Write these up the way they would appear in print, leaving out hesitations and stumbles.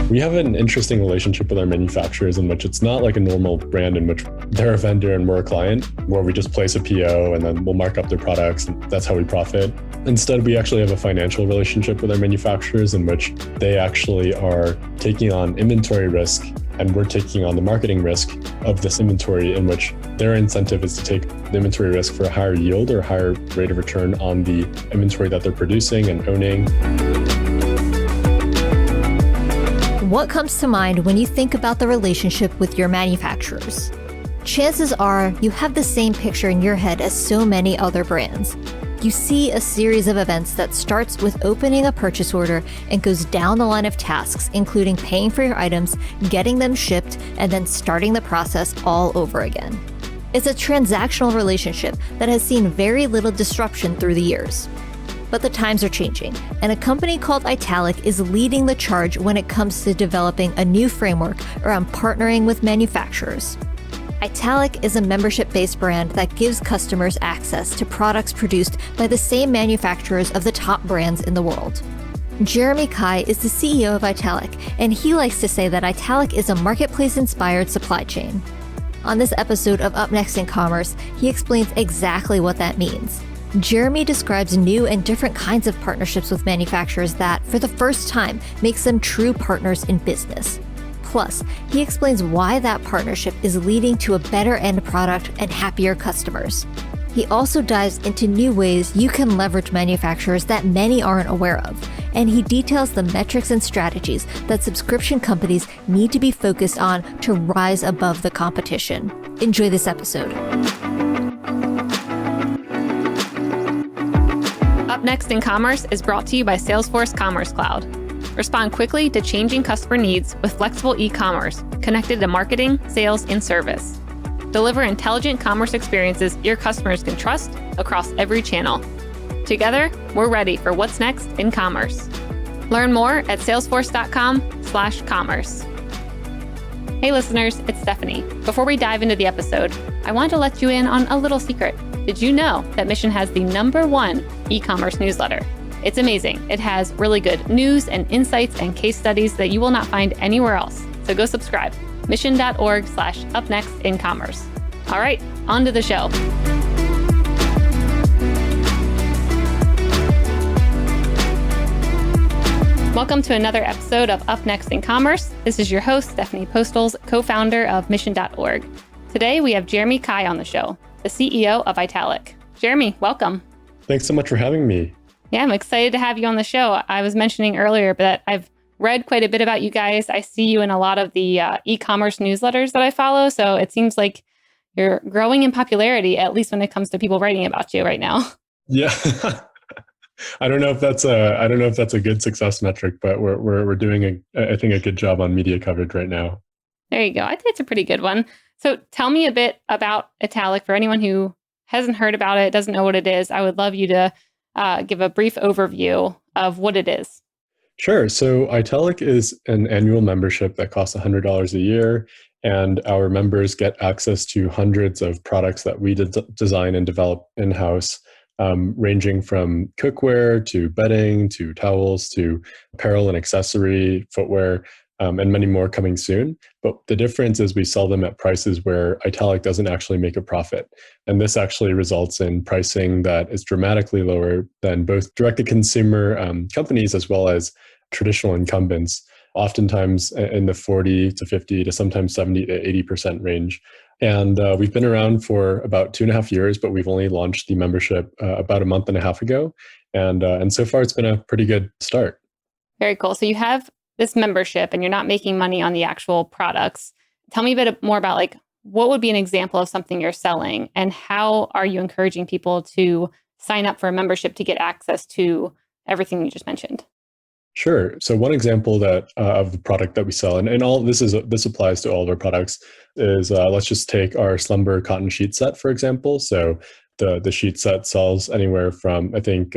We have an interesting relationship with our manufacturers in which it's not like a normal brand in which they're a vendor and we're a client, where we just place a PO and then we'll mark up their products and that's how we profit. Instead, we actually have a financial relationship with our manufacturers in which they actually are taking on inventory risk and we're taking on the marketing risk of this inventory, in which their incentive is to take the inventory risk for a higher yield or higher rate of return on the inventory that they're producing and owning. What comes to mind when you think about the relationship with your manufacturers? Chances are you have the same picture in your head as so many other brands. You see a series of events that starts with opening a purchase order and goes down the line of tasks, including paying for your items, getting them shipped, and then starting the process all over again. It's a transactional relationship that has seen very little disruption through the years. But the times are changing, and a company called Italic is leading the charge when it comes to developing a new framework around partnering with manufacturers. Italic is a membership-based brand that gives customers access to products produced by the same manufacturers of the top brands in the world. Jeremy Kai is the CEO of Italic, and he likes to say that Italic is a marketplace-inspired supply chain. On this episode of Up Next in Commerce, he explains exactly what that means. Jeremy describes new and different kinds of partnerships with manufacturers that, for the first time, makes them true partners in business. Plus, he explains why that partnership is leading to a better end product and happier customers. He also dives into new ways you can leverage manufacturers that many aren't aware of, and he details the metrics and strategies that subscription companies need to be focused on to rise above the competition. Enjoy this episode. Up Next in Commerce is brought to you by Salesforce Commerce Cloud. Respond quickly to changing customer needs with flexible e-commerce connected to marketing, sales, and service. Deliver intelligent commerce experiences your customers can trust across every channel. Together, we're ready for what's next in commerce. Learn more at salesforce.com/commerce. Hey listeners, it's Stephanie. Before we dive into the episode, I want to let you in on a little secret. Did you know that Mission has the #1 e-commerce newsletter? It's amazing. It has really good news and insights and case studies that you will not find anywhere else. So go subscribe. mission.org/upnextincommerce. All right, on to the show. Welcome to another episode of Up Next in Commerce. This is your host, Stephanie Postles, co-founder of mission.org. Today, we have Jeremy Kai on the show, the CEO of Italic. Jeremy, welcome. Thanks so much for having me. Yeah, I'm excited to have you on the show. I was mentioning earlier that I've read quite a bit about you guys. I see you in a lot of the e-commerce newsletters that I follow. So it seems like you're growing in popularity, at least when it comes to people writing about you right now. Yeah. I don't know if that's a good success metric, but we're doing I think a good job on media coverage right now. There you go. I think it's a pretty good one. So tell me a bit about Italic for anyone who hasn't heard about it, doesn't know what it is. I would love you to give a brief overview of what it is. Sure. So Italic is an annual membership that costs $100 a year, and our members get access to hundreds of products that we design and develop in-house, ranging from cookware to bedding to towels to apparel and accessory, footwear, and many more coming soon. But the difference is we sell them at prices where Italic doesn't actually make a profit. And this actually results in pricing that is dramatically lower than both direct-to-consumer companies as well as traditional incumbents, oftentimes in the 40 to 50 to sometimes 70 to 80% range. And we've been around for about 2.5 years, but we've only launched the membership about a month and a half ago. And so far, it's been a pretty good start. Very cool. So you have this membership and you're not making money on the actual products. Tell me a bit more about what would be an example of something you're selling and how are you encouraging people to sign up for a membership to get access to everything you just mentioned? Sure. So one example of the product that we sell, and all this applies to all of our products, is let's just take our Slumber cotton sheet set, for example. So the sheet set sells anywhere from, I think,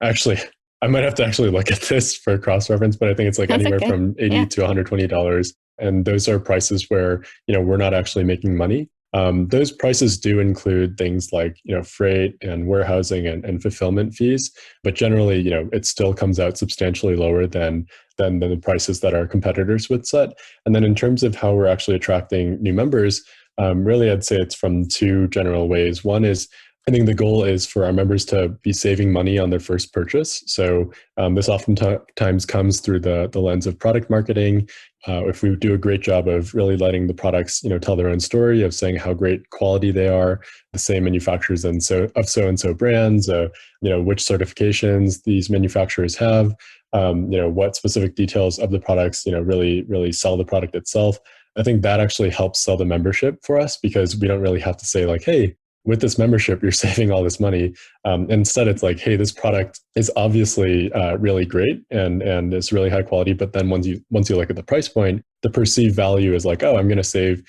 actually, I might have to actually look at this for cross-reference, but I think it's anywhere from $80 to $120. And those are prices where, we're not actually making money. Those prices do include things like, freight and warehousing and fulfillment fees. But generally, it still comes out substantially lower than than the prices that our competitors would set. And then in terms of how we're actually attracting new members, really I'd say it's from two general ways. One is, I think the goal is for our members to be saving money on their first purchase. So this oftentimes comes through the lens of product marketing. If we do a great job of really letting the products, tell their own story of saying how great quality they are, the same manufacturers and so and so brands, which certifications these manufacturers have, what specific details of the products, really sell the product itself. I think that actually helps sell the membership for us because we don't really have to say like, hey, with this membership, you're saving all this money. Instead, it's like, hey, this product is obviously really great and it's really high quality. But then once you look at the price point, the perceived value is like, oh, I'm going to save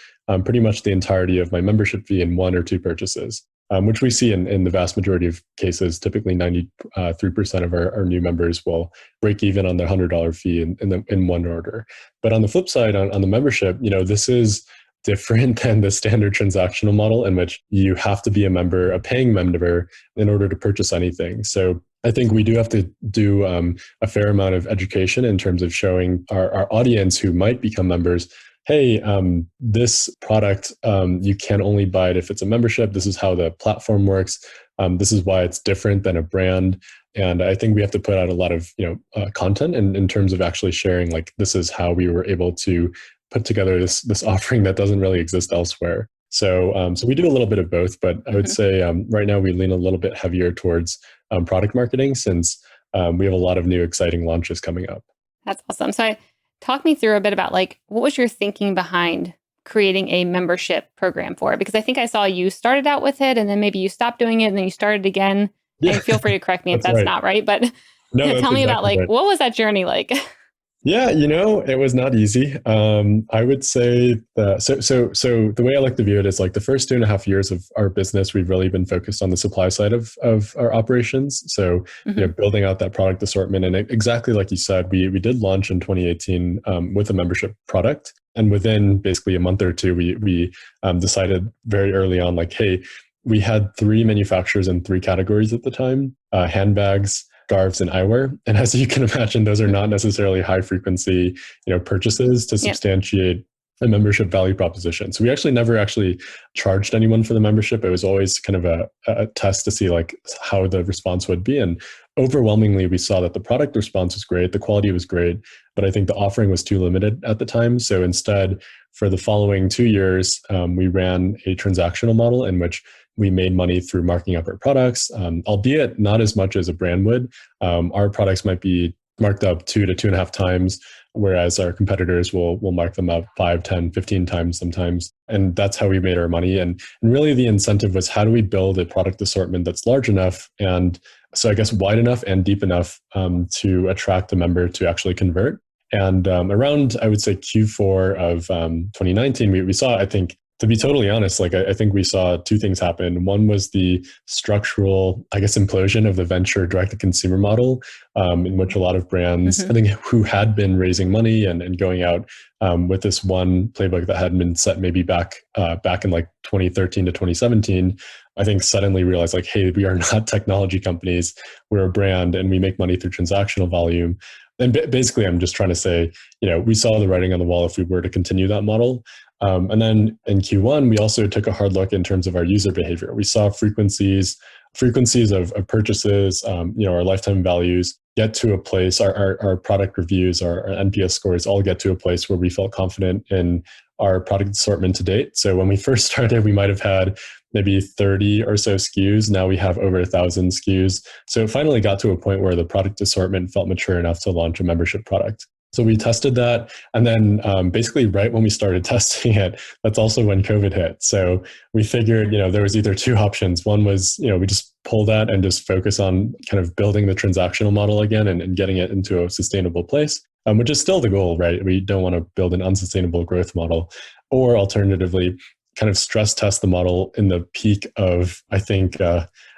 pretty much the entirety of my membership fee in one or two purchases, which we see in the vast majority of cases. Typically, 93% of our new members will break even on their $100 fee in one order. But on the flip side, on the membership, this is different than the standard transactional model in which you have to be a paying member in order to purchase anything. So I think we do have to do a fair amount of education in terms of showing our audience who might become members, hey, this product, you can only buy it if it's a membership. This is how the platform works. This is why it's different than a brand. And I think we have to put out a lot of content in terms of actually sharing, like, this is how we were able to put together this offering that doesn't really exist elsewhere. So we do a little bit of both, but I would say right now we lean a little bit heavier towards product marketing since we have a lot of new exciting launches coming up. That's awesome. So talk me through a bit about like, what was your thinking behind creating a membership program for it? Because I think I saw you started out with it and then maybe you stopped doing it and then you stared again. Yeah. And feel free to correct me if that's right. Not right, but tell me about like, what was that journey like? Yeah, it was not easy. I would say so the way I like to view it is like the first 2.5 years of our business, we've really been focused on the supply side of our operations. So, building out that product assortment. And exactly like you said, we did launch in 2018 with a membership product. And within basically a month or two, we decided very early on, like, hey, we had 3 manufacturers in 3 categories at the time, handbags, scarves, and eyewear. And as you can imagine, those are not necessarily high frequency, purchases to substantiate a membership value proposition. So we actually never charged anyone for the membership. It was always kind of a test to see like how the response would be. And overwhelmingly, we saw that the product response was great. The quality was great, but I think the offering was too limited at the time. So instead, for the following 2 years, we ran a transactional model in which we made money through marking up our products, albeit not as much as a brand would. Our products might be marked up 2 to 2.5 times, whereas our competitors will mark them up 5, 10, 15 times sometimes. And that's how we made our money. And really the incentive was, how do we build a product assortment that's large enough and so I guess wide enough and deep enough to attract a member to actually convert. And around, I would say Q4 of 2019, we saw, I think, to be totally honest, like I think we saw 2 things happen. One was the structural, I guess, implosion of the venture direct-to-consumer model, in which a lot of brands, I think, who had been raising money and going out with this one playbook that had been set maybe back in like 2013 to 2017, I think suddenly realized like, hey, we are not technology companies. We're a brand and we make money through transactional volume. And basically, I'm just trying to say, we saw the writing on the wall if we were to continue that model. And then in Q1, we also took a hard look in terms of our user behavior. We saw frequencies of purchases, our lifetime values get to a place, our product reviews, our NPS scores all get to a place where we felt confident in our product assortment to date. So when we first started, we might have had maybe 30 or so SKUs. Now we have over 1,000 SKUs. So it finally got to a point where the product assortment felt mature enough to launch a membership product. So we tested that. And then basically right when we started testing it, that's also when COVID hit. So we figured, there was either 2 options. One was, we just pull that and just focus on kind of building the transactional model again and getting it into a sustainable place, which is still the goal, right? We don't want to build an unsustainable growth model. Or alternatively, kind of stress test the model in the peak of, I think,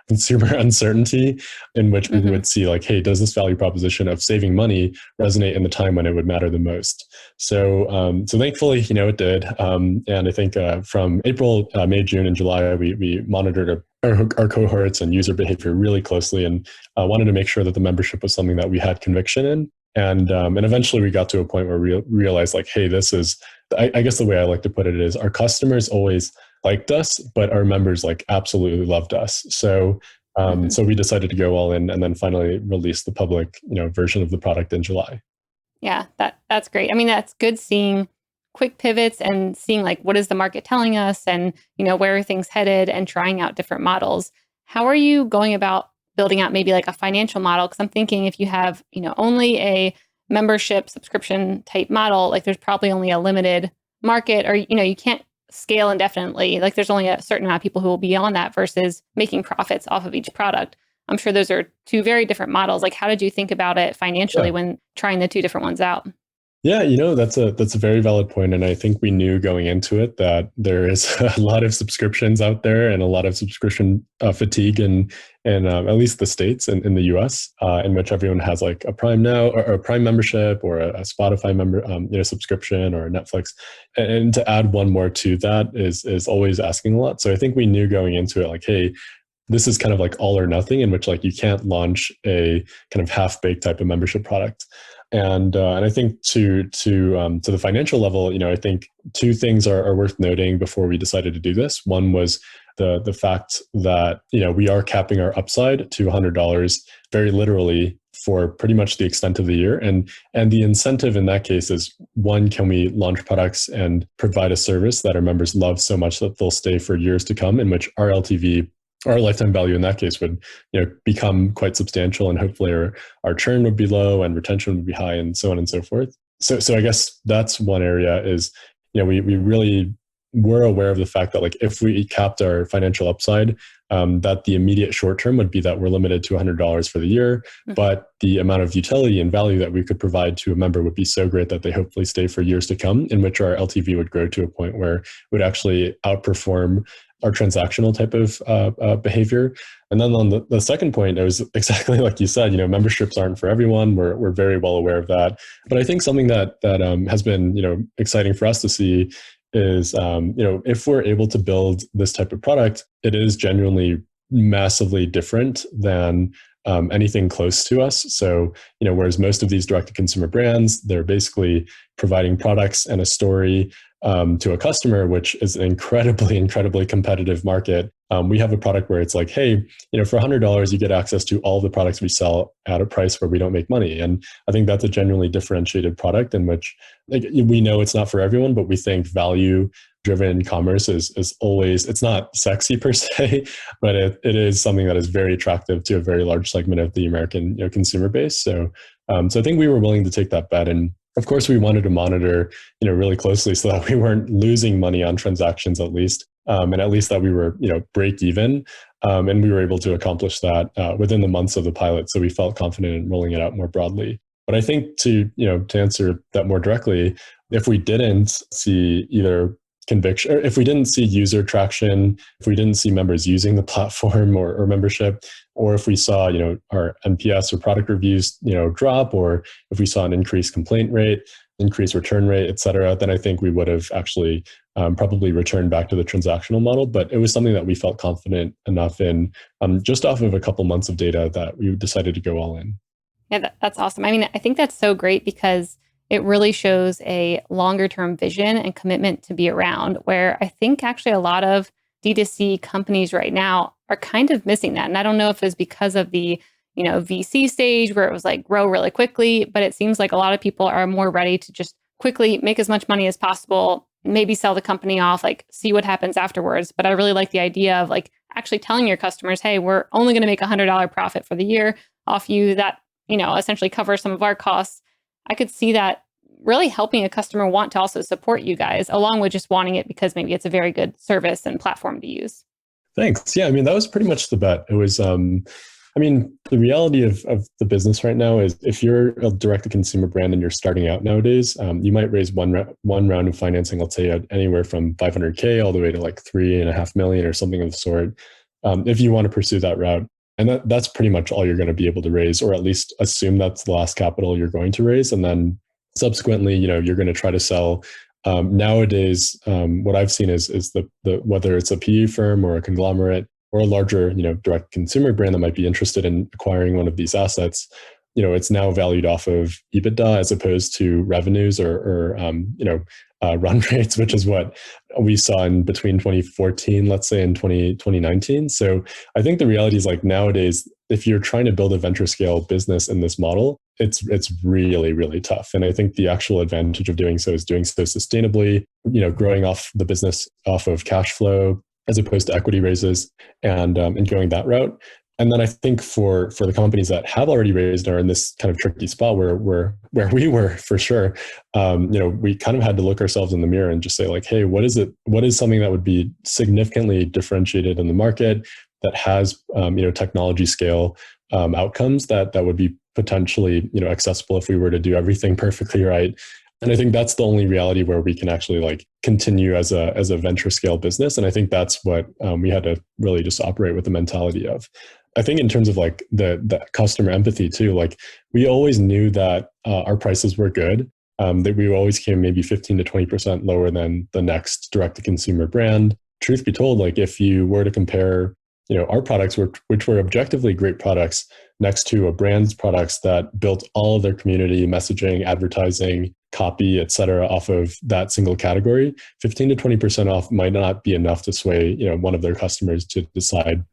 consumer uncertainty, in which we would see like, hey, does this value proposition of saving money resonate in the time when it would matter the most? So thankfully, it did. And I think from April, May, June, and July, we monitored our cohorts and user behavior really closely and wanted to make sure that the membership was something that we had conviction in. And eventually we got to a point where we realized like, hey, this is, I guess the way I like to put it is our customers always liked us, but our members like absolutely loved us. So we decided to go all in and then finally release the public, version of the product in July. Yeah, that's great. I mean, that's good seeing quick pivots and seeing like what is the market telling us and, where are things headed and trying out different models. How are you going about building out maybe like a financial model? Because I'm thinking if you have, only a membership subscription type model, like there's probably only a limited market or, you can't scale indefinitely. Like there's only a certain amount of people who will be on that versus making profits off of each product. I'm sure those are two very different models. Like how did you think about it financially when trying the two different ones out? Yeah, that's a very valid point, and I think we knew going into it that there is a lot of subscriptions out there and a lot of subscription fatigue in at least the States and in the US, in which everyone has like a Prime Now or a Prime membership or a Spotify subscription or a Netflix, and to add one more to that is always asking a lot. So I think we knew going into it like, hey, this is kind of like all or nothing, in which like you can't launch a kind of half-baked type of membership product. And I think to the financial level, I think two things are worth noting before we decided to do this. One was the fact that we are capping our upside to $100 very literally for pretty much the extent of the year, and the incentive in that case is, one, can we launch products and provide a service that our members love so much that they'll stay for years to come, in which our LTV, our lifetime value in that case, would become quite substantial, and hopefully our churn would be low and retention would be high, and so on and so forth. So I guess that's one area is, we really were aware of the fact that like if we capped our financial upside, that the immediate short term would be that we're limited to $100 for the year, but the amount of utility and value that we could provide to a member would be so great that they hopefully stay for years to come, in which our LTV would grow to a point where it would actually outperform our transactional type of behavior. And then on the second point, it was exactly like you said, memberships aren't for everyone. We're very well aware of that. But I think something that has been, exciting for us to see is, if we're able to build this type of product, it is genuinely massively different than anything close to us. So, whereas most of these direct-to-consumer brands, they're basically providing products and a story to a customer, which is an incredibly competitive market. We have a product where it's like, hey, for $100, you get access to all the products we sell at a price where we don't make money. And I think that's a genuinely differentiated product in which, like, we know it's not for everyone, but we think value-driven commerce is always, it's not sexy per se, but it is something that is very attractive to a very large segment of the American consumer base. So I think we were willing to take that bet. And of course, we wanted to monitor, really closely so that we weren't losing money on transactions at least, and at least that we were, break even. And we were able to accomplish that within the months of the pilot. So we felt confident in rolling it out more broadly. But I think to answer that more directly, if we didn't see either conviction, or if we didn't see user traction, if we didn't see members using the platform or membership, or if we saw, our NPS or product reviews, drop, or if we saw an increased complaint rate, increased return rate, et cetera, then I think we would have actually probably returned back to the transactional model. But it was something that we felt confident enough in, just off of a couple months of data, that we decided to go all in. Yeah, that's awesome. I mean, I think that's so great because it really shows a longer term vision and commitment to be around, where I think actually a lot of D2C companies right now are kind of missing that. And I don't know if it's because of the, VC stage where it was like grow really quickly, but it seems like a lot of people are more ready to just quickly make as much money as possible, maybe sell the company off, like see what happens afterwards. But I really like the idea of like actually telling your customers, hey, we're only going to make $100 profit for the year off you, that, essentially covers some of our costs. I could see that really helping a customer want to also support you guys, along with just wanting it because maybe it's a very good service and platform to use. Thanks. Yeah, that was pretty much the bet. It was, the reality of the business right now is if you're a direct-to-consumer brand and you're starting out nowadays, you might raise one round of financing, let's say at anywhere from $500K all the way to like $3.5 million or something of the sort, if you want to pursue that route. And that's pretty much all you're going to be able to raise, or at least assume that's the last capital you're going to raise. And then subsequently, you're going to try to sell. Nowadays, what I've seen is the whether it's a PE firm or a conglomerate or a larger, direct consumer brand that might be interested in acquiring one of these assets, it's now valued off of EBITDA as opposed to revenues or run rates, which is what we saw in between 2014, let's say, and 2019. So I think the reality is like nowadays, if you're trying to build a venture scale business in this model, it's really, really tough. And I think the actual advantage of doing so is doing so sustainably, growing off the business off of cash flow as opposed to equity raises and going that route. And then I think for the companies that have already raised are in this kind of tricky spot where we were for sure, we kind of had to look ourselves in the mirror and just say like, hey, what is something that would be significantly differentiated in the market that has, technology scale outcomes that would be potentially, accessible if we were to do everything perfectly right. And I think that's the only reality where we can actually like continue as a venture scale business. And I think that's what we had to really just operate with the mentality of. I think in terms of like the customer empathy too, like we always knew that our prices were good, that we always came maybe 15 to 20% lower than the next direct to consumer brand. Truth be told, like if you were to compare, our products, which were objectively great products, next to a brand's products that built all of their community messaging, advertising, copy, et cetera, off of that single category, 15 to 20% off might not be enough to sway, one of their customers to decide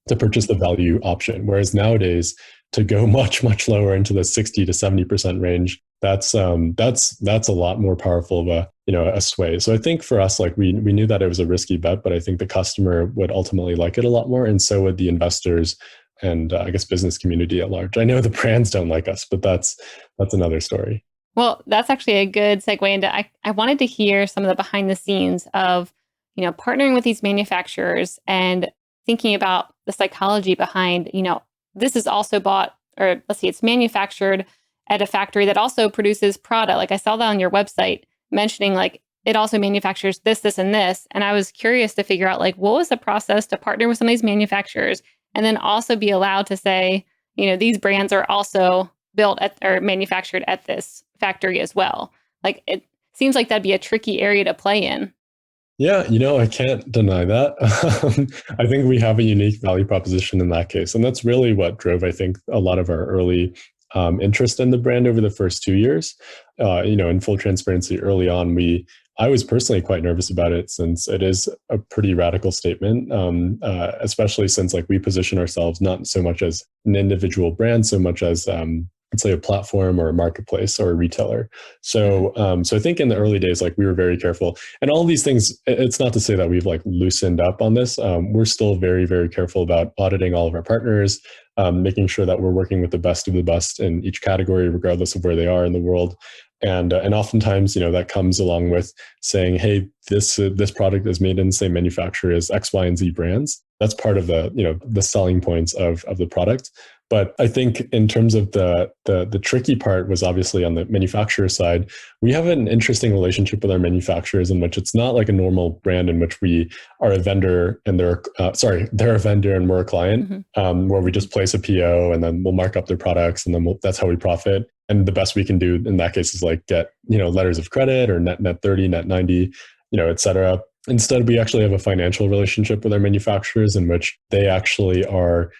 to purchase the value option. Whereas nowadays, to go much, much lower into the 60 to 70% range, that's a lot more powerful of a sway. So I think for us, like we knew that it was a risky bet, but I think the customer would ultimately like it a lot more. And so would the investors and I guess business community at large. I know the brands don't like us, but that's another story. Well, that's actually a good segue into, I wanted to hear some of the behind the scenes of, partnering with these manufacturers and thinking about the psychology behind, this is also bought, or let's see, it's manufactured at a factory that also produces product. Like I saw that on your website mentioning like it also manufactures this, this, and this. And I was curious to figure out like, what was the process to partner with some of these manufacturers and then also be allowed to say, these brands are also built at or manufactured at this factory as well. Like it seems like that'd be a tricky area to play in. Yeah, I can't deny that. I think we have a unique value proposition in that case. And that's really what drove, I think, a lot of our early interest in the brand over the first 2 years. In full transparency, early on, I was personally quite nervous about it since it is a pretty radical statement, especially since like we position ourselves not so much as an individual brand, so much as let's say a platform or a marketplace or a retailer. So I think in the early days, like we were very careful. And all of these things, it's not to say that we've like loosened up on this. We're still very, very careful about auditing all of our partners, making sure that we're working with the best of the best in each category, regardless of where they are in the world. And oftentimes, that comes along with saying, hey, this product is made in the same manufacturer as X, Y, and Z brands. That's part of the selling points of the product. But I think in terms of the tricky part was obviously on the manufacturer side. We have an interesting relationship with our manufacturers in which it's not like a normal brand in which we are a vendor and they're a vendor and we're a client, where we just place a PO and then we'll mark up their products and then that's how we profit. And the best we can do in that case is like get, letters of credit or net 30, net 90, et cetera. Instead, we actually have a financial relationship with our manufacturers in which they actually are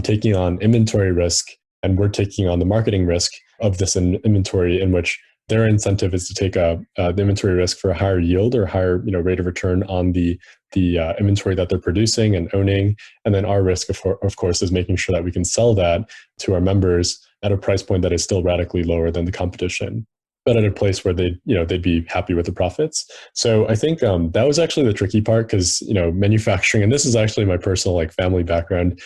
taking on inventory risk and we're taking on the marketing risk of this inventory, in which their incentive is to take the inventory risk for a higher yield or higher rate of return on the inventory that they're producing and owning. And then our risk, of course, is making sure that we can sell that to our members at a price point that is still radically lower than the competition, but at a place where they'd be happy with the profits. So I think that was actually the tricky part because, manufacturing, and this is actually my personal like family background,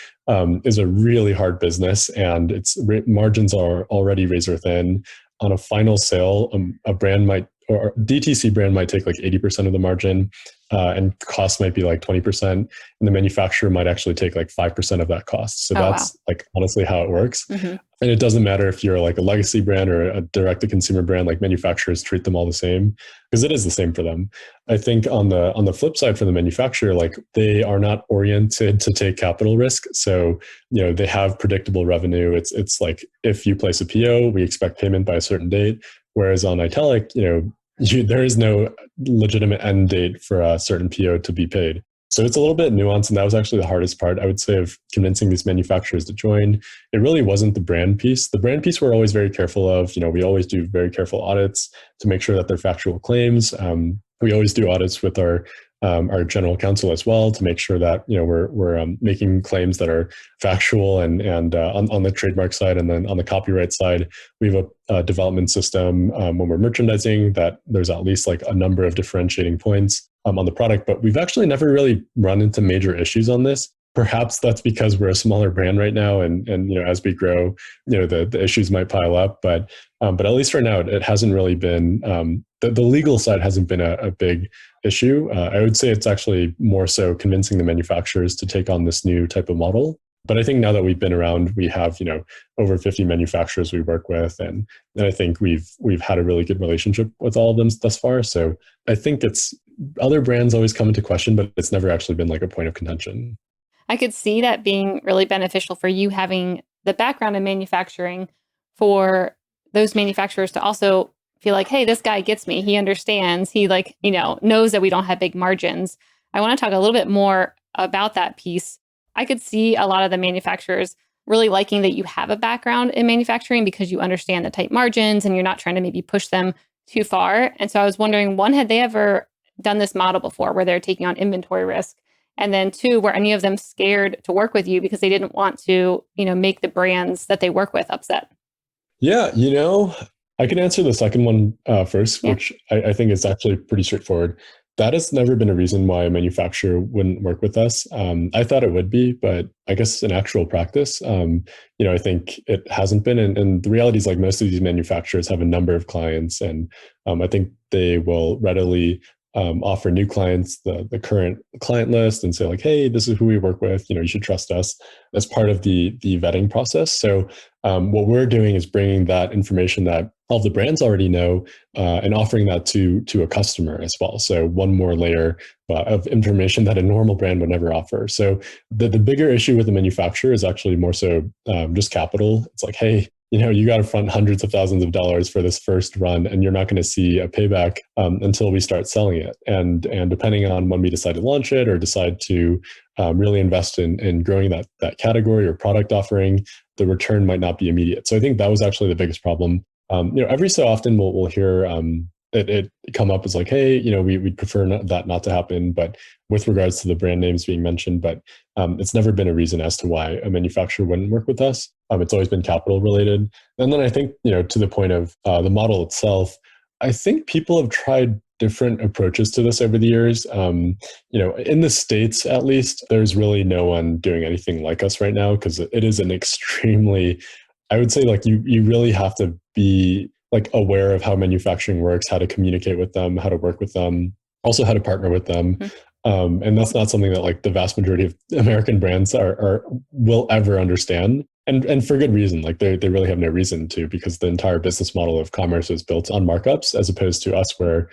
is a really hard business and its margins are already razor thin. On a final sale, a brand or DTC brand might take like 80% of the margin and cost might be like 20%. And the manufacturer might actually take like 5% of that cost. So that's like honestly how it works. And it doesn't matter if you're like a legacy brand or a direct to consumer brand, like manufacturers treat them all the same because it is the same for them. I think on the flip side for the manufacturer, like they are not oriented to take capital risk. So, they have predictable revenue. It's like if you place a PO, we expect payment by a certain date. Whereas on Italic, there is no legitimate end date for a certain PO to be paid. So it's a little bit nuanced, and that was actually the hardest part, I would say, of convincing these manufacturers to join. It really wasn't the brand piece. The brand piece we're always very careful of. We always do very careful audits to make sure that they're factual claims. We always do audits with our general counsel as well to make sure that we're making claims that are factual and on the trademark side, and then on the copyright side, we have a development system when we're merchandising that there's at least like a number of differentiating points on the product. But we've actually never really run into major issues on this. Perhaps that's because we're a smaller brand right now, and as we grow, the issues might pile up. But at least right now, it hasn't really been the legal side hasn't been a big issue. I would say it's actually more so convincing the manufacturers to take on this new type of model. But I think now that we've been around, we have over 50 manufacturers we work with, and I think we've had a really good relationship with all of them thus far. So I think it's other brands always come into question, but it's never actually been like a point of contention. I could see that being really beneficial for you having the background in manufacturing, for those manufacturers to also feel like, hey, this guy gets me. He understands. He knows that we don't have big margins. I want to talk a little bit more about that piece. I could see a lot of the manufacturers really liking that you have a background in manufacturing because you understand the tight margins and you're not trying to maybe push them too far. And so I was wondering, one, had they ever done this model before where they're taking on inventory risk? And then two, were any of them scared to work with you because they didn't want to, make the brands that they work with upset? Yeah, I can answer the second one first, which I think is actually pretty straightforward. That has never been a reason why a manufacturer wouldn't work with us. I thought it would be, but I guess in actual practice, I think it hasn't been. And the reality is, like, most of these manufacturers have a number of clients, and I think they will readily offer new clients the current client list and say, like, hey, this is who we work with. You should trust us, as part of the vetting process. So what we're doing is bringing that information that all the brands already know and offering that to a customer as well. So one more layer of information that a normal brand would never offer. So the bigger issue with the manufacturer is actually more so just capital. It's like, hey, you got to front hundreds of thousands of dollars for this first run, and you're not going to see a payback until we start selling it. And depending on when we decide to launch it or decide to really invest in growing that category or product offering, the return might not be immediate. So I think that was actually the biggest problem. Every so often we'll hear it come up as like, hey, we'd prefer that not to happen, but with regards to the brand names being mentioned, but it's never been a reason as to why a manufacturer wouldn't work with us. It's always been capital related. And then I think, to the point of the model itself, I think people have tried different approaches to this over the years. In the States, at least, there's really no one doing anything like us right now, because it is an extremely, I would say, like, you really have to be like aware of how manufacturing works, how to communicate with them, how to work with them, also how to partner with them. And that's not something that like the vast majority of American brands will ever understand. And for good reason. Like they really have no reason to, because the entire business model of commerce is built on markups, as opposed to us where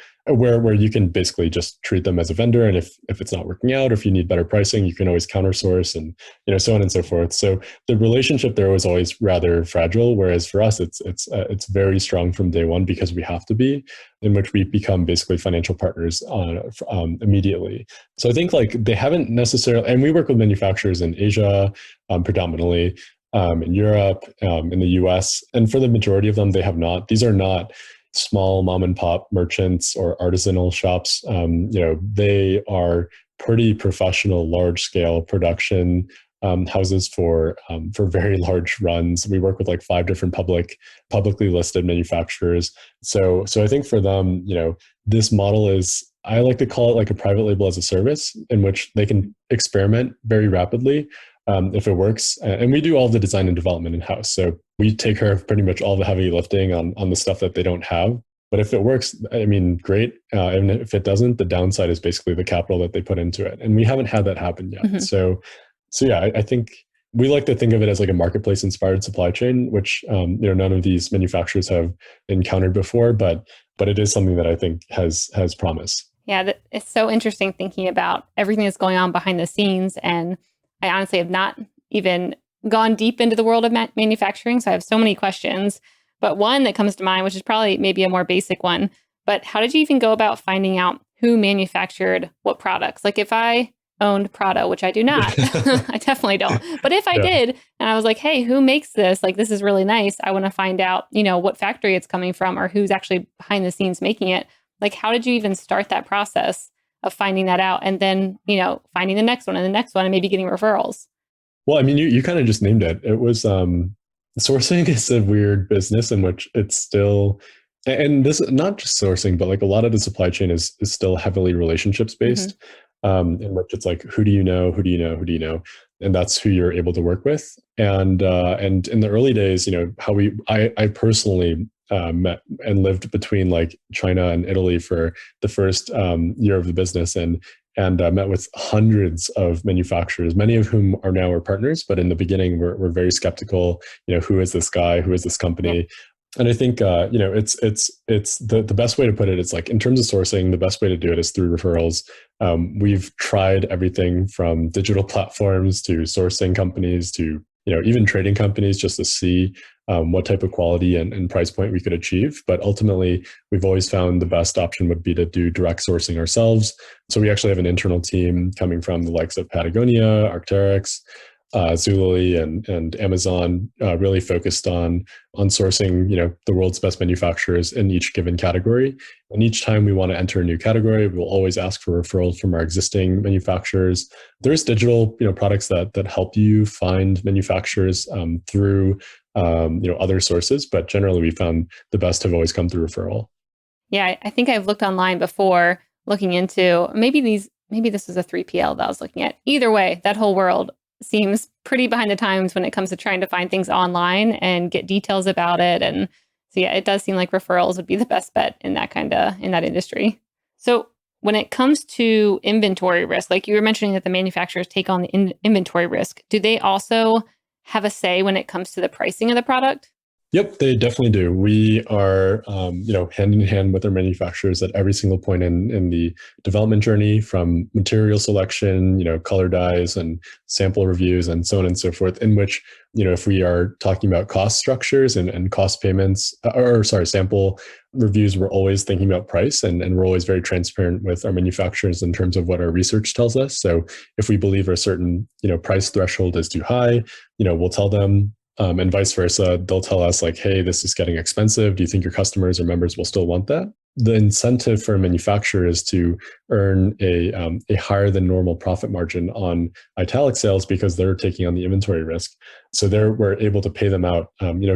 you can basically just treat them as a vendor. And if it's not working out, or if you need better pricing, you can always countersource, and so on and so forth. So the relationship there was always rather fragile. Whereas for us, it's very strong from day one, because we have to be, in which we become basically financial partners immediately. So I think like they haven't necessarily, and we work with manufacturers in Asia predominantly, in Europe, in the US, and for the majority of them, they have not. These are not small mom and pop merchants or artisanal shops. They are pretty professional, large scale production houses for very large runs. We work with like 5 different publicly listed manufacturers. So I think for them, this model is, I like to call it like a private label as a service, in which they can experiment very rapidly. If it works, and we do all the design and development in-house. So we take care of pretty much all the heavy lifting on the stuff that they don't have. But if it works, I mean, great. And if it doesn't, the downside is basically the capital that they put into it. And we haven't had that happen yet. Mm-hmm. So yeah, I think we like to think of it as like a marketplace inspired supply chain, which none of these manufacturers have encountered before, but it is something that I think has promise. Yeah, it's so interesting thinking about everything that's going on behind the scenes. And I honestly have not even gone deep into the world of manufacturing, so I have so many questions. But one that comes to mind, which is probably maybe a more basic one, but how did you even go about finding out who manufactured what products? Like if I owned Prada, which I do not. I definitely don't. But if I did, and I was like, hey, who makes this? Like, this is really nice. I want to find out, what factory it's coming from or who's actually behind the scenes making it. Like, how did you even start that process of finding that out and then, finding the next one and the next one and maybe getting referrals? Well, I mean, you kind of just named it. It was sourcing is a weird business in which it's still, and this not just sourcing, but like a lot of the supply chain is still heavily relationships based, in which it's like, who do you know, who do you know, who do you know, and that's who you're able to work with. And in the early days, how I personally met and lived between like China and Italy for the first year of the business, and met with hundreds of manufacturers, many of whom are now our partners. But in the beginning, we're very skeptical. Who is this guy? Who is this company? And I think it's the best way to put it. It's like in terms of sourcing, the best way to do it is through referrals. We've tried everything from digital platforms to sourcing companies to even trading companies just to see what type of quality and price point we could achieve. But ultimately, we've always found the best option would be to do direct sourcing ourselves. So we actually have an internal team coming from the likes of Patagonia, Arc'teryx, Zulily, and Amazon, really focused on sourcing the world's best manufacturers in each given category. And each time we want to enter a new category, we'll always ask for referrals from our existing manufacturers. There's digital products that help you find manufacturers through other sources, but generally we found the best have always come through referral. Yeah, I think I've looked online before, looking into maybe this is a 3PL that I was looking at. Either way, that whole world seems pretty behind the times when it comes to trying to find things online and get details about it. And so, yeah, it does seem like referrals would be the best bet in that industry. So when it comes to inventory risk, like you were mentioning that the manufacturers take on the inventory risk, do they also have a say when it comes to the pricing of the product? Yep, they definitely do. We are, hand in hand with our manufacturers at every single point in the development journey, from material selection, color dyes and sample reviews and so on and so forth, in which, if we are talking about cost structures and cost payments, sample reviews, we're always thinking about price, and we're always very transparent with our manufacturers in terms of what our research tells us. So if we believe a certain, price threshold is too high, we'll tell them. And vice versa, they'll tell us like, hey, this is getting expensive. Do you think your customers or members will still want that? The incentive for a manufacturer is to earn a higher than normal profit margin on Italic sales because they're taking on the inventory risk. So we're able to pay them out,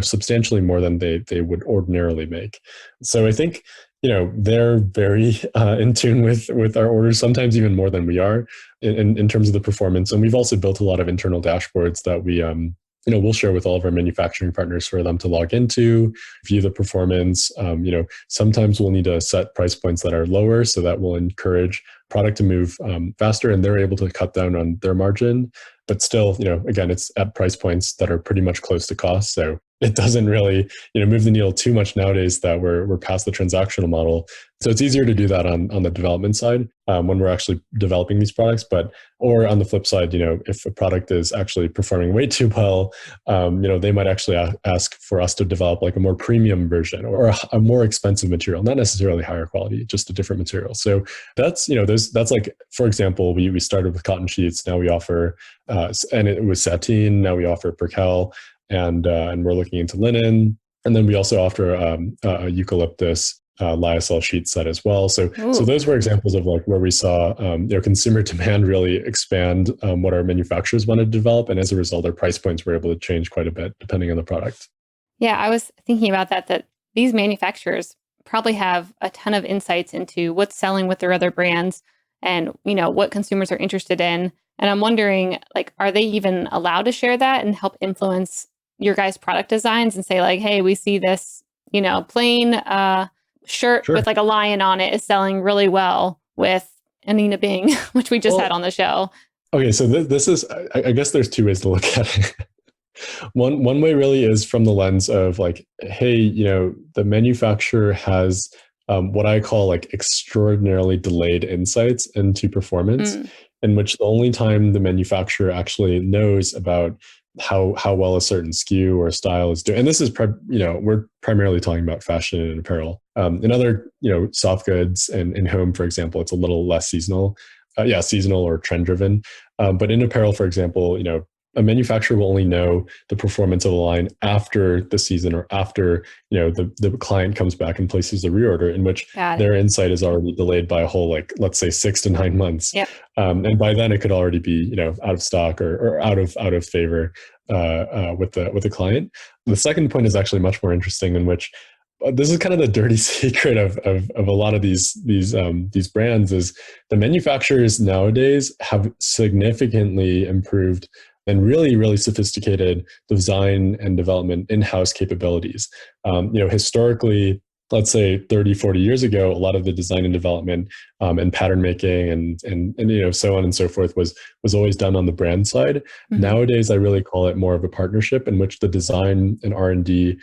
substantially more than they would ordinarily make. So I think, they're very in tune with our orders, sometimes even more than we are in terms of the performance. And we've also built a lot of internal dashboards that we we'll share with all of our manufacturing partners for them to log into, view the performance. Sometimes we'll need to set price points that are lower, so that will encourage product to move faster, and they're able to cut down on their margin. But still, again, it's at price points that are pretty much close to cost. So it doesn't really, move the needle too much nowadays that we're past the transactional model. So it's easier to do that on the development side when we're actually developing these products. Or on the flip side, if a product is actually performing way too well, they might actually ask for us to develop like a more premium version or a more expensive material, not necessarily higher quality, just a different material. So that's, that's like, for example, we started with cotton sheets. Now we offer, and it was sateen. Now we offer percale. And we're looking into linen, and then we also offer a eucalyptus lyocell sheet set as well. So those were examples of like where we saw consumer demand really expand what our manufacturers wanted to develop, and as a result, our price points were able to change quite a bit depending on the product. Yeah, I was thinking about that these manufacturers probably have a ton of insights into what's selling with their other brands, and what consumers are interested in. And I'm wondering, like, are they even allowed to share that and help influence your guys' product designs and say like, hey, we see this, plain shirt with like a lion on it is selling really well with Anina Bing, which we just had on the show. Okay, so this is, I guess there's two ways to look at it. One way really is from the lens of like, hey, the manufacturer has what I call like extraordinarily delayed insights into performance, in which the only time the manufacturer actually knows about how well a certain SKU or style is doing. And this is, we're primarily talking about fashion and apparel. In other, soft goods and in home, for example, it's a little less seasonal. seasonal or trend driven. But in apparel, for example, a manufacturer will only know the performance of the line after the season or after, the client comes back and places the reorder, in which their insight is already delayed by a whole, like, let's say 6 to 9 months. Yep. And by then it could already be, out of stock or out of favor with the client. The second point is actually much more interesting, in which this is kind of the dirty secret of a lot of these brands, is the manufacturers nowadays have significantly improved and really, really sophisticated design and development in-house capabilities. Historically, let's say 30, 40 years ago, a lot of the design and development and pattern making and so on and so forth was always done on the brand side. Mm-hmm. Nowadays, I really call it more of a partnership, in which the design and R&D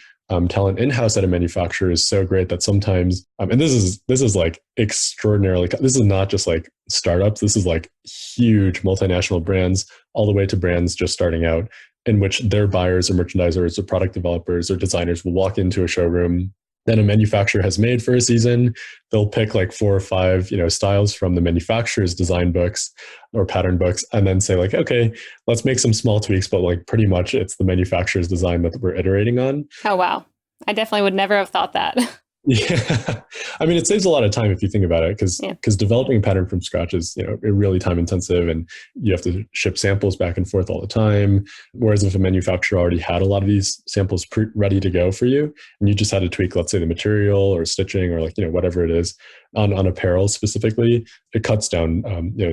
talent in-house at a manufacturer is so great that sometimes, and this is like extraordinarily, this is not just like startups, this is like huge multinational brands, all the way to brands just starting out, in which their buyers or merchandisers or product developers or designers will walk into a showroom that a manufacturer has made for a season. They'll pick like 4 or 5, styles from the manufacturer's design books or pattern books, and then say like, okay, let's make some small tweaks, but like pretty much it's the manufacturer's design that we're iterating on. Oh, wow. I definitely would never have thought that. Yeah. I mean, it saves a lot of time if you think about it, because developing a pattern from scratch is, really time intensive, and you have to ship samples back and forth all the time. Whereas if a manufacturer already had a lot of these samples ready to go for you, and you just had to tweak, let's say, the material or stitching or like, whatever it is on apparel specifically, it cuts down,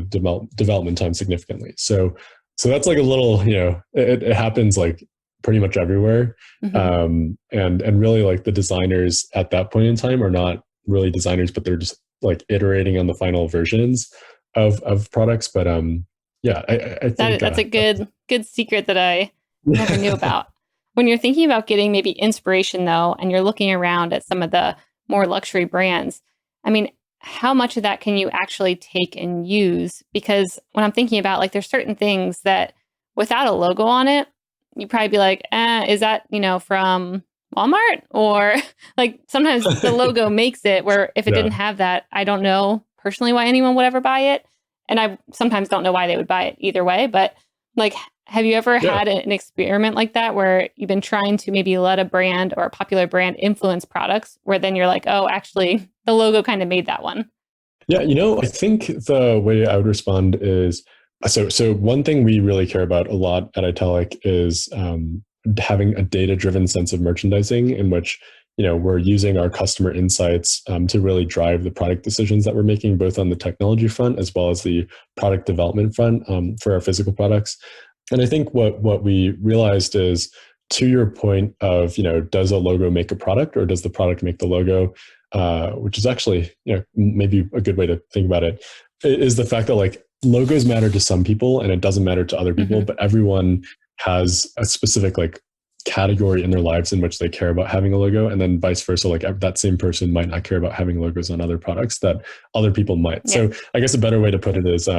development time significantly. So that's like a little, it happens like pretty much everywhere. Mm-hmm. And really, like, the designers at that point in time are not really designers, but they're just like iterating on the final versions of products. But I think that's a good secret that I never knew about. When you're thinking about getting maybe inspiration though, and you're looking around at some of the more luxury brands, I mean, how much of that can you actually take and use? Because when I'm thinking about, like, there's certain things that without a logo on it, you'd probably be like, is that, from Walmart? Or like, sometimes the logo makes it where if it didn't have that, I don't know personally why anyone would ever buy it. And I sometimes don't know why they would buy it either way. But like, have you ever had an experiment like that where you've been trying to maybe let a brand or a popular brand influence products, where then you're like, oh, actually the logo kind of made that one? Yeah. I think the way I would respond is, so one thing we really care about a lot at Italic is having a data-driven sense of merchandising, in which, we're using our customer insights to really drive the product decisions that we're making, both on the technology front as well as the product development front for our physical products. And I think what we realized is, to your point of, does a logo make a product, or does the product make the logo? Which is actually, maybe a good way to think about it, is the fact that, like, logos matter to some people and it doesn't matter to other people, mm-hmm. but everyone has a specific, like, category in their lives in which they care about having a logo, and then vice versa. Like, that same person might not care about having logos on other products that other people might. Yeah. So I guess a better way to put it is,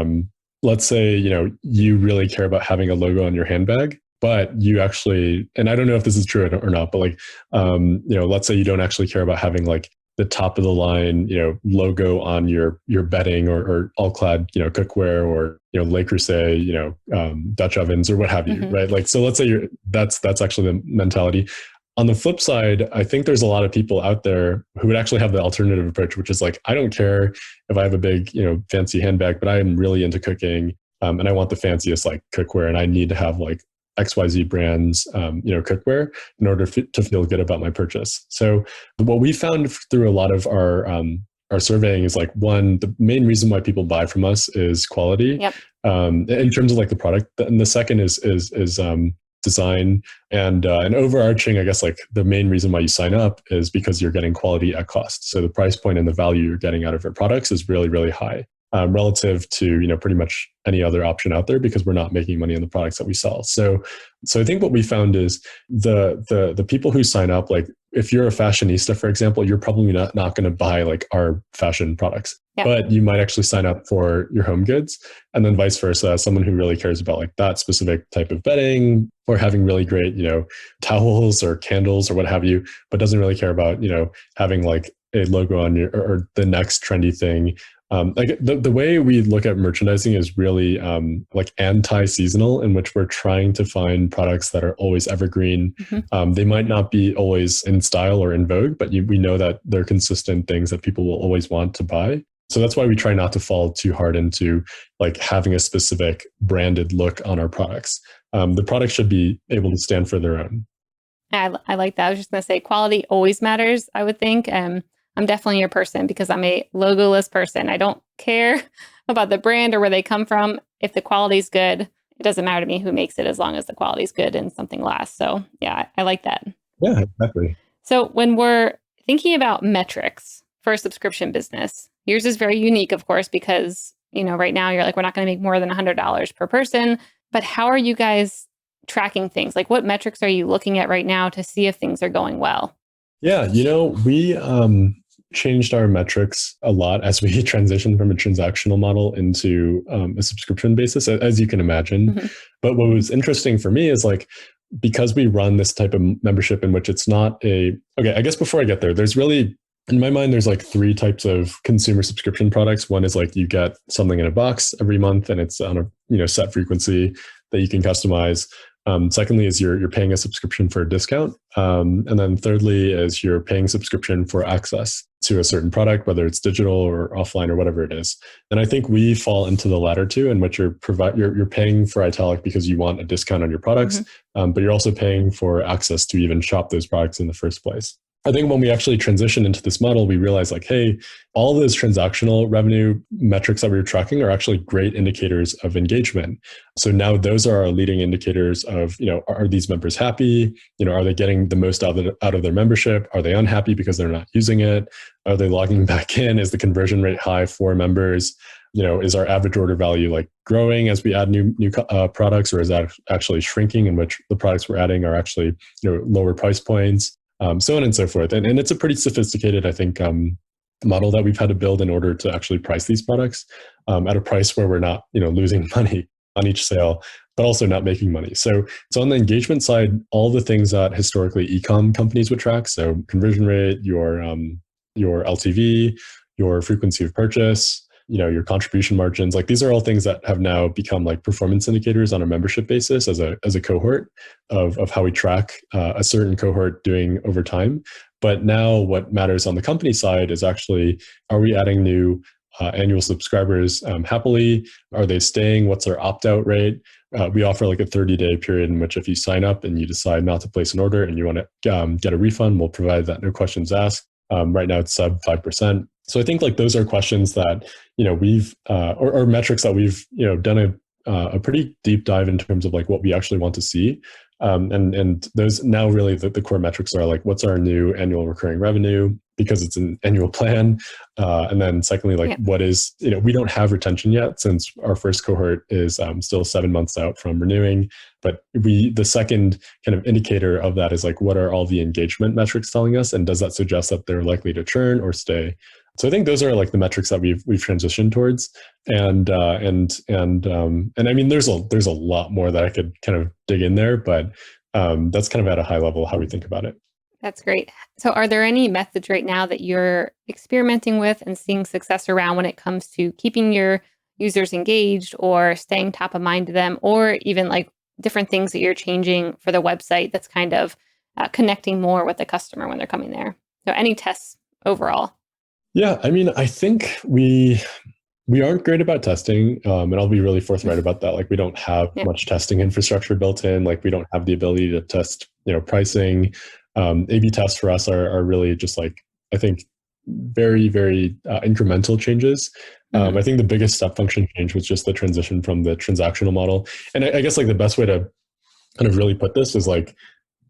let's say, you really care about having a logo on your handbag, but you actually, and I don't know if this is true or not, but like, let's say you don't actually care about having like the top of the line, logo on your bedding or all clad, cookware, or, Le Creuset, Dutch ovens or what have you, mm-hmm. right? Like, so let's say that's actually the mentality. On the flip side, I think there's a lot of people out there who would actually have the alternative approach, which is like, I don't care if I have a big, fancy handbag, but I am really into cooking, and I want the fanciest like cookware, and I need to have like XYZ brands, cookware in order to feel good about my purchase. So what we found through a lot of our surveying is, like, one, the main reason why people buy from us is quality, yep. In terms of like the product. And the second is design, and overarching, I guess, like, the main reason why you sign up is because you're getting quality at cost. So the price point and the value you're getting out of your products is really, really high. Relative to, pretty much any other option out there, because we're not making money on the products that we sell. So I think what we found is the people who sign up, like, if you're a fashionista, for example, you're probably not going to buy like our fashion products, yeah. but you might actually sign up for your home goods, and then vice versa. Someone who really cares about like that specific type of bedding, or having really great, towels or candles or what have you, but doesn't really care about, having like a logo on your, or the next trendy thing Like the way we look at merchandising is really like anti-seasonal, in which we're trying to find products that are always evergreen. They might not be always in style or in vogue, but we know that they're consistent things that people will always want to buy. So that's why we try not to fall too hard into like having a specific branded look on our products. The product should be able to stand for their own. I like that. I was just going to say quality always matters, I would think. I'm definitely your person because I'm a logoless person. I don't care about the brand or where they come from. If the quality's good, it doesn't matter to me who makes it as long as the quality's good and something lasts. So yeah, I like that. Yeah, exactly. So when we're thinking about metrics for a subscription business, yours is very unique, of course, because, right now you're like, we're not going to make more than $100 per person. But how are you guys tracking things? Like what metrics are you looking at right now to see if things are going well? Yeah, we changed our metrics a lot as we transitioned from a transactional model into a subscription basis, as you can imagine. But what was interesting for me is like, because we run this type of membership in which it's not okay, I guess before I get there, there's really, in my mind, there's like three types of consumer subscription products. One is like you get something in a box every month and it's on a set frequency that you can customize. Secondly is you're paying a subscription for a discount. And then thirdly is you're paying subscription for access to a certain product, whether it's digital or offline or whatever it is. And I think we fall into the latter two, in which you're paying for Italic because you want a discount on your products, but you're also paying for access to even shop those products in the first place. I think when we actually transitioned into this model, we realized like, hey, all those transactional revenue metrics that we were tracking are actually great indicators of engagement. So now those are our leading indicators of, are these members happy? Are they getting the most out of their membership? Are they unhappy because they're not using it? Are they logging back in? Is the conversion rate high for members? Is our average order value like growing as we add new products, or is that actually shrinking, in which the products we're adding are actually, lower price points? So on and so forth. And it's a pretty sophisticated, I think, model that we've had to build in order to actually price these products at a price where we're not, losing money on each sale, but also not making money. So on the engagement side, all the things that historically e-com companies would track, so conversion rate, your LTV, your frequency of purchase, your contribution margins, like these are all things that have now become like performance indicators on a membership basis as a cohort of how we track a certain cohort doing over time. But now what matters on the company side is actually, are we adding new annual subscribers happily? Are they staying? What's our opt-out rate? We offer like a 30-day period in which if you sign up and you decide not to place an order and you want to get a refund, we'll provide that, no questions asked. Right now it's sub 5%. So I think like those are questions that, we've, or metrics that we've, done a pretty deep dive in terms of like what we actually want to see. And those now really the core metrics are like, what's our new annual recurring revenue, because it's an annual plan. And then secondly, like what is, we don't have retention yet since our first cohort is still 7 months out from renewing. But the second kind of indicator of that is like, what are all the engagement metrics telling us? And does that suggest that they're likely to churn or stay? So I think those are like the metrics that we've transitioned towards, and I mean, there's a lot more that I could kind of dig in there, but that's kind of at a high level how we think about it. That's great. So are there any methods right now that you're experimenting with and seeing success around when it comes to keeping your users engaged or staying top of mind to them, or even like different things that you're changing for the website that's kind of connecting more with the customer when they're coming there? So any tests overall? Yeah, I mean, I think we aren't great about testing, and I'll be really forthright about that. Like, we don't have much testing infrastructure built in. Like, we don't have the ability to test, pricing. A/B tests for us are really just like, I think, very, very incremental changes. I think the biggest step function change was just the transition from the transactional model. And I guess like the best way to kind of really put this is like,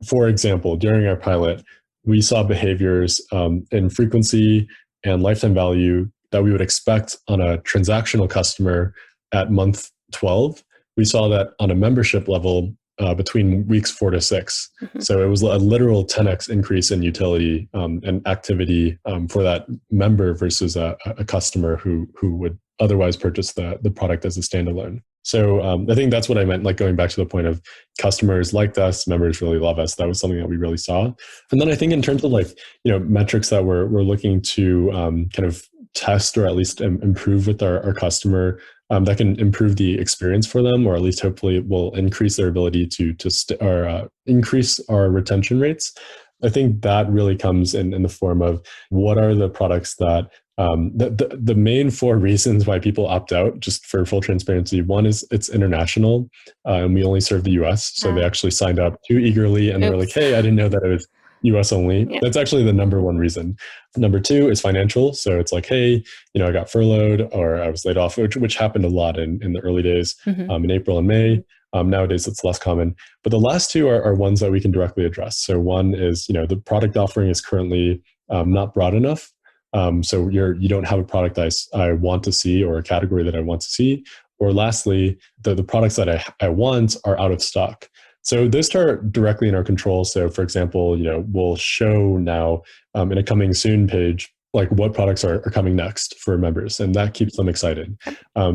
for example, during our pilot, we saw behaviors in frequency and lifetime value that we would expect on a transactional customer at month 12. We saw that on a membership level between weeks 4 to 6. So it was a literal 10x increase in utility and activity for that member versus a customer who would otherwise purchase the product as a standalone. So I think that's what I meant, like going back to the point of customers liked us, members really love us. That was something that we really saw. And then I think in terms of like, metrics that we're looking to kind of test or at least improve with our customer that can improve the experience for them, or at least hopefully will increase their ability to increase our retention rates. I think that really comes in the form of what are the products that the main four reasons why people opt out, just for full transparency. One is it's international, and we only serve the US. So they actually signed up too eagerly and they were like, hey, I didn't know that it was US only. Yeah. That's actually the number one reason. Number two is financial. So it's like, hey, I got furloughed or I was laid off, which happened a lot in the early days, in April and May. Nowadays, it's less common. But the last two are ones that we can directly address. So one is, the product offering is currently not broad enough. So you don't have a product I want to see or a category that I want to see. Or lastly, the products that I want are out of stock. So those are directly in our control. So for example, we'll show now in a coming soon page, like what products are coming next for members, and that keeps them excited.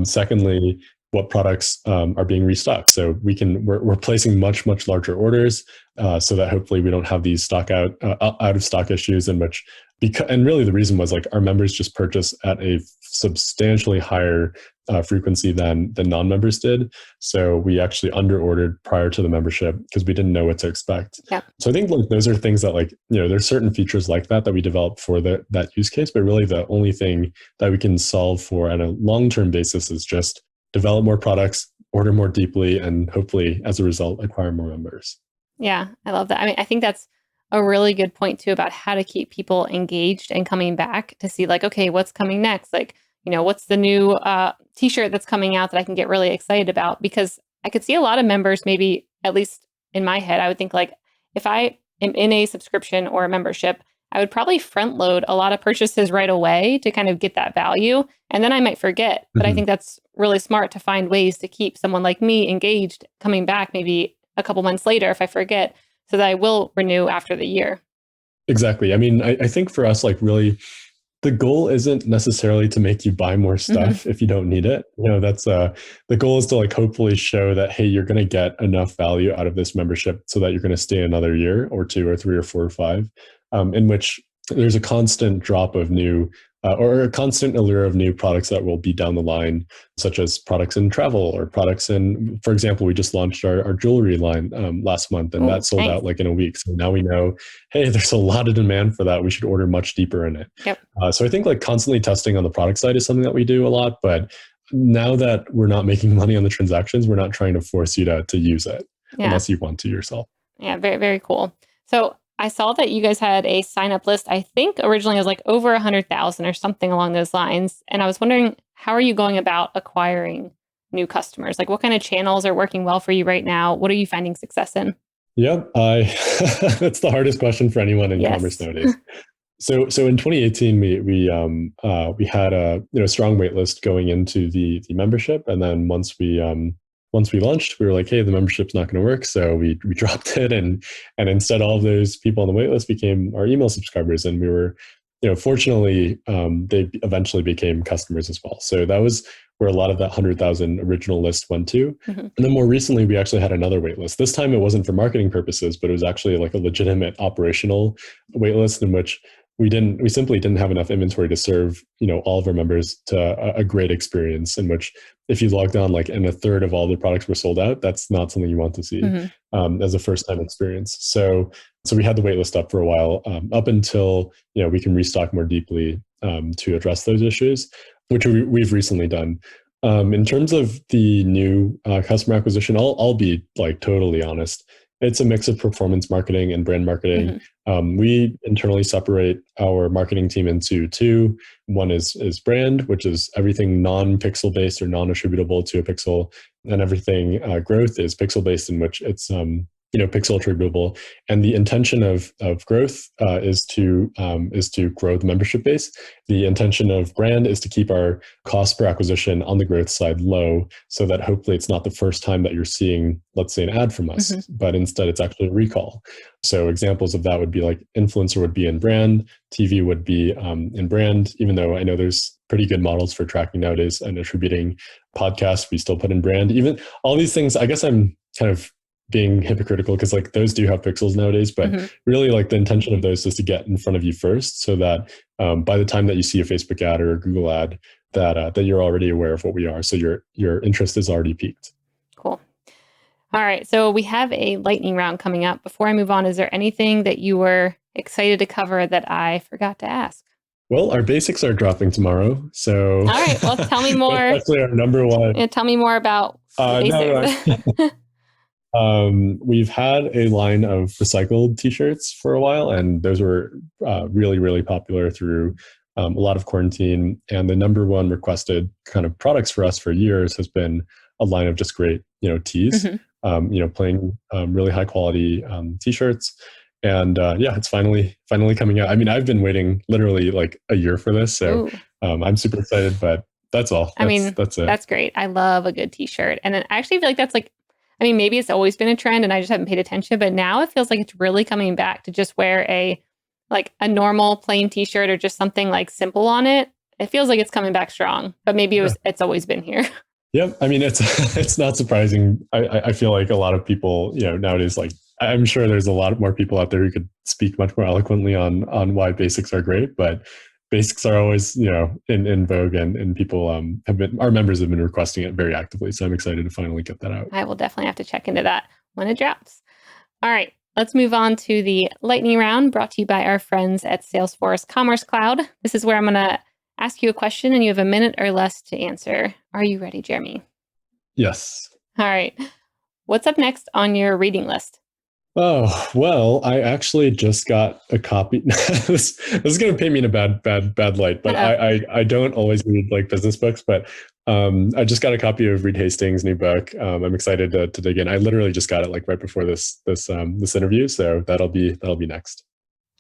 Secondly, what products are being restocked. So we're placing much, much larger orders so that hopefully we don't have these out of stock issues and really the reason was like our members just purchase at a substantially higher frequency than non-members did. So we actually under-ordered prior to the membership because we didn't know what to expect. Yeah. So I think those are things that there's certain features like that we developed for that use case, but really the only thing that we can solve for on a long-term basis is just develop more products, order more deeply, and hopefully as a result, acquire more members. Yeah, I love that. I mean, I think that's a really good point too about how to keep people engaged and coming back to see okay, what's coming next? What's the new t-shirt that's coming out that I can get really excited about? Because I could see a lot of members, maybe at least in my head, I would think if I am in a subscription or a membership, I would probably front load a lot of purchases right away to kind of get that value. And then I might forget. But I think that's really smart to find ways to keep someone like me engaged, coming back maybe a couple months later if I forget, so that I will renew after the year. Exactly. I mean, I think for us, really, the goal isn't necessarily to make you buy more stuff if you don't need it. That's the goal is to hopefully show that, hey, you're going to get enough value out of this membership so that you're going to stay another year or two or three or four or five, in which there's a constant drop of new or a constant allure of new products that will be down the line, such as products in travel or products in, for example, we just launched our jewelry line last month, and that sold out in a week. So now we know, hey, there's a lot of demand for that. We should order much deeper in it. Yep. So I think constantly testing on the product side is something that we do a lot, but now that we're not making money on the transactions, we're not trying to force you to use it unless you want to yourself. Yeah, very, very cool. So I saw that you guys had a sign-up list. I think originally it was over 100,000 or something along those lines. And I was wondering, how are you going about acquiring new customers? What kind of channels are working well for you right now? What are you finding success in? Yeah, that's the hardest question for anyone in commerce nowadays. So in 2018, we had a strong wait list going into the membership, and then once we launched, we were like, hey, the membership's not going to work. So we dropped it. And instead, all of those people on the wait list became our email subscribers. And we were, fortunately, they eventually became customers as well. So that was where a lot of that 100,000 original list went to. And then more recently, we actually had another wait list. This time it wasn't for marketing purposes, but it was actually a legitimate operational wait list in which we simply didn't have enough inventory to serve, all of our members to a great experience, in which if you logged on and a third of all the products were sold out, that's not something you want to see as a first time experience. So we had the waitlist up for a while, up until, we can restock more deeply to address those issues, which we've recently done. In terms of the new customer acquisition, I'll be totally honest. It's a mix of performance marketing and brand marketing. We internally separate our marketing team into two. One is brand, which is everything non-pixel based or non-attributable to a pixel, and everything growth is pixel based, in which it's pixel attributable. And the intention of growth is to grow the membership base. The intention of brand is to keep our cost per acquisition on the growth side low, so that hopefully it's not the first time that you're seeing, let's say, an ad from us, but instead it's actually a recall. So examples of that would be influencer would be in brand, TV would be in brand, even though I know there's pretty good models for tracking nowadays and attributing podcasts, we still put in brand. Even all these things, I guess I'm kind of being hypocritical because like those do have pixels nowadays, but really like the intention of those is to get in front of you first, so that by the time that you see a Facebook ad or a Google ad, that you're already aware of what we are, so your interest is already peaked. Cool. All right, so we have a lightning round coming up. Before I move on, is there anything that you were excited to cover that I forgot to ask? Well, our basics are dropping tomorrow, so all right. Well, tell me more. That's actually our number one. Yeah, tell me more about basics. We've had a line of recycled T-shirts for a while, and those were really, really popular through a lot of quarantine. And the number one requested kind of products for us for years has been a line of just great, tees. Plain, really high quality T-shirts. And it's finally coming out. I mean, I've been waiting literally like a year for this, so I'm super excited. But that's all. That's it. That's great. I love a good T-shirt, and I actually feel like that's like, I mean, maybe it's always been a trend, and I just haven't paid attention. But now it feels like it's really coming back to just wear a normal plain T-shirt or just something like simple on it. It feels like it's coming back strong. But maybe it's always been here. Yep. I mean, it's not surprising. I feel like a lot of people, nowadays, like I'm sure there's a lot more people out there who could speak much more eloquently on why basics are great, but basics are always, in vogue, and people our members have been requesting it very actively. So I'm excited to finally get that out. I will definitely have to check into that when it drops. All right, let's move on to the lightning round brought to you by our friends at Salesforce Commerce Cloud. This is where I'm going to ask you a question and you have a minute or less to answer. Are you ready, Jeremy? Yes. All right. What's up next on your reading list? Oh, well, I actually just got a copy. This is going to paint me in a bad light, but I don't always read like business books, but I just got a copy of Reed Hastings' new book. I'm excited to dig in. I literally just got it like right before this interview, so that'll be next.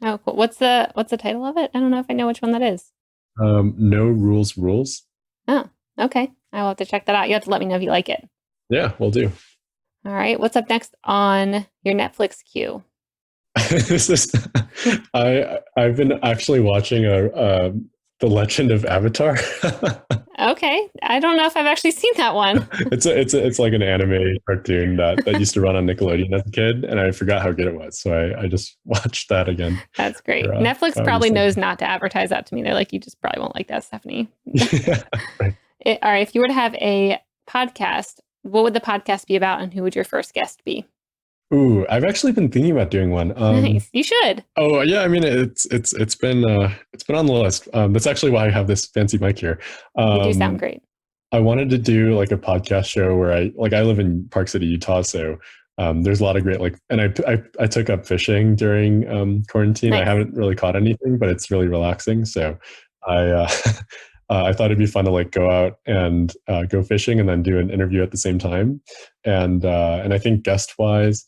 Oh, cool. What's the title of it? I don't know if I know which one that is. No Rules. Oh, okay. I will have to check that out. You have to let me know if you like it. Yeah, will do. All right. What's up next on your Netflix queue? I've been actually watching The Legend of Avatar. Okay. I don't know if I've actually seen that one. It's like an anime cartoon that used to run on Nickelodeon as a kid, and I forgot how good it was. So I just watched that again. That's great. Netflix probably knows not to advertise that to me. They're like, you just probably won't like that, Stephanie. Yeah, right. All right. If you were to have a podcast, what would the podcast be about, and who would your first guest be? Ooh, I've actually been thinking about doing one. Nice. You should. Oh yeah, I mean it's been on the list. That's actually why I have this fancy mic here. You do sound great. I wanted to do like a podcast show where I live in Park City, Utah, so there's a lot of great and I took up fishing during quarantine. Nice. I haven't really caught anything, but it's really relaxing. So I thought it'd be fun to go out and go fishing and then do an interview at the same time. And I think guest wise,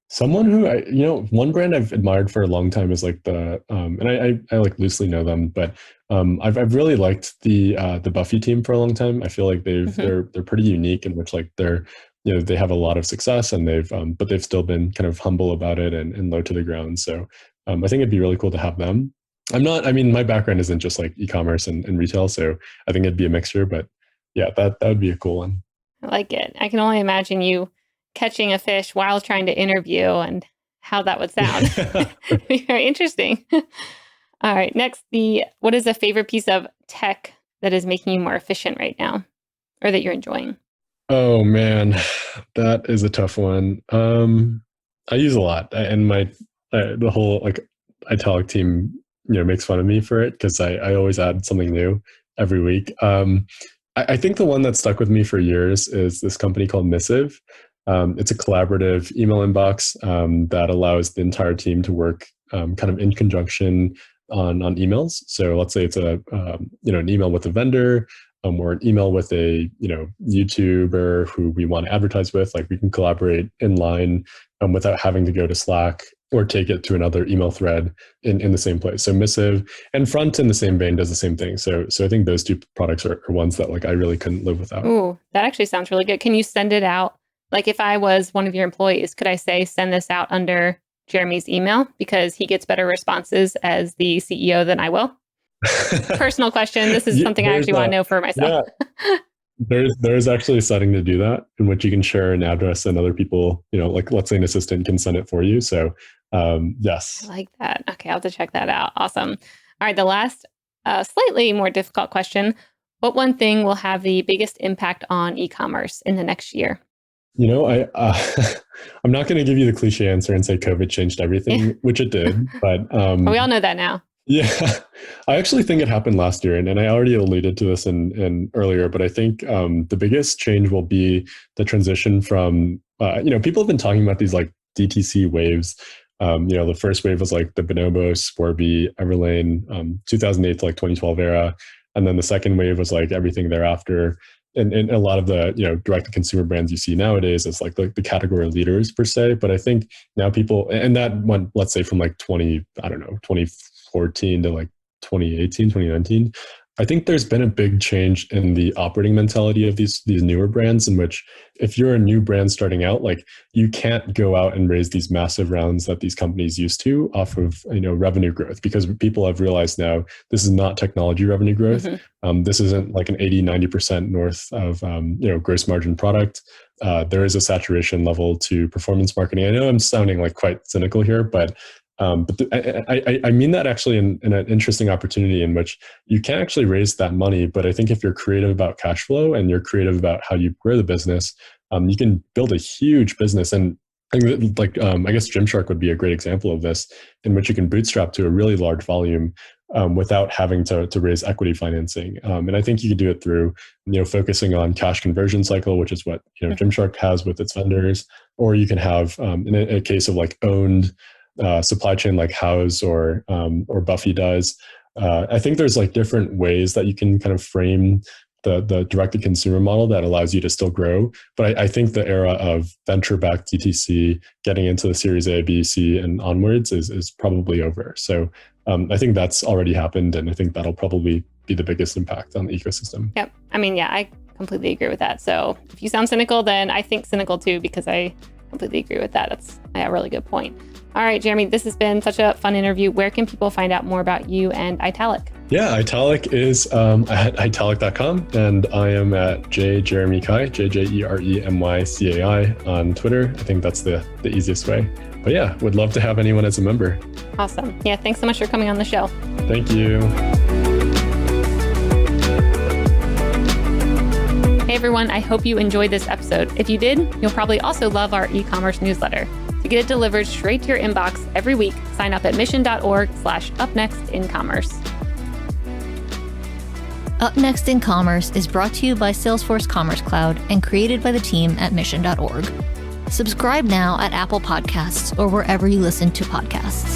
someone who one brand I've admired for a long time is and I loosely know them, but I've really liked the Buffy team for a long time. I feel like they're pretty unique in which they're they have a lot of success, and but they've still been kind of humble about it and low to the ground. So I think it'd be really cool to have them. My background isn't just e-commerce and retail, so I think it'd be a mixture, but yeah, that would be a cool one. I like it. I can only imagine you catching a fish while trying to interview and how that would sound. It'd be very interesting. All right. Next, what is a favorite piece of tech that is making you more efficient right now, or that you're enjoying? Oh man, that is a tough one. I use a lot, and the whole Italic team makes fun of me for it because I always add something new every week. I think the one that stuck with me for years is this company called Missive. It's a collaborative email inbox that allows the entire team to work kind of in conjunction on emails. So let's say it's an email with a vendor or an email with a YouTuber who we want to advertise with. We can collaborate in line without having to go to Slack or take it to another email thread in the same place. So Missive and Front in the same vein does the same thing. So I think those two products are ones that I really couldn't live without. Ooh, that actually sounds really good. Can you send it out? If I was one of your employees, could I say, send this out under Jeremy's email because he gets better responses as the CEO than I will? Personal question. This is something I actually want to know for myself. There's actually a setting to do that in which you can share an address and other people, like let's say an assistant can send it for you. So yes. I like that. Okay, I'll have to check that out. Awesome. All right, the last slightly more difficult question. What one thing will have the biggest impact on e-commerce in the next year? I'm not going to give you the cliche answer and say COVID changed everything, which it did. But we all know that now. Yeah, I actually think it happened last year, and I already alluded to this in earlier. But I think the biggest change will be the transition from people have been talking about these like DTC waves. The first wave was like the Bonobos, Sporby, Everlane, 2008 to like 2012 era, and then the second wave was like everything thereafter. And a lot of the direct to consumer brands you see nowadays as like the category leaders per se. But I think now people, and that went, let's say, from like 2014 to like 2018, 2019. I think there's been a big change in the operating mentality of these newer brands, in which if you're a new brand starting out, like you can't go out and raise these massive rounds that these companies used to off of revenue growth, because people have realized now this is not technology revenue growth. Mm-hmm. This isn't like an 90% north of gross margin product. There is a saturation level to performance marketing. I know I'm sounding like quite cynical here, but I mean that actually in an interesting opportunity in which you can actually raise that money. But I think if you're creative about cash flow and you're creative about how you grow the business, you can build a huge business. And I guess Gymshark would be a great example of this, in which you can bootstrap to a really large volume without having to raise equity financing. And I think you could do it through focusing on cash conversion cycle, which is what Gymshark has with its vendors, or you can have in a case of like owned supply chain like House or Buffy does. I think there's like different ways that you can kind of frame the direct-to-consumer model that allows you to still grow. But I think the era of venture-backed DTC getting into the Series A, B, C, and onwards is probably over. So I think that's already happened, and I think that'll probably be the biggest impact on the ecosystem. Yep. I mean, yeah, I completely agree with that. So if you sound cynical, then I think cynical too, because I completely agree with that. That's a really good point. All right, Jeremy, this has been such a fun interview. Where can people find out more about you and Italic? Yeah, Italic is at italic.com, and I am at jjeremycai, JJEREMYCAI on Twitter. I think that's the easiest way. But yeah, would love to have anyone as a member. Awesome. Yeah, thanks so much for coming on the show. Thank you. Hey everyone, I hope you enjoyed this episode. If you did, you'll probably also love our e-commerce newsletter. To get it delivered straight to your inbox every week, sign up at mission.org/upnextincommerce. Up Next in Commerce is brought to you by Salesforce Commerce Cloud and created by the team at mission.org. Subscribe now at Apple Podcasts or wherever you listen to podcasts.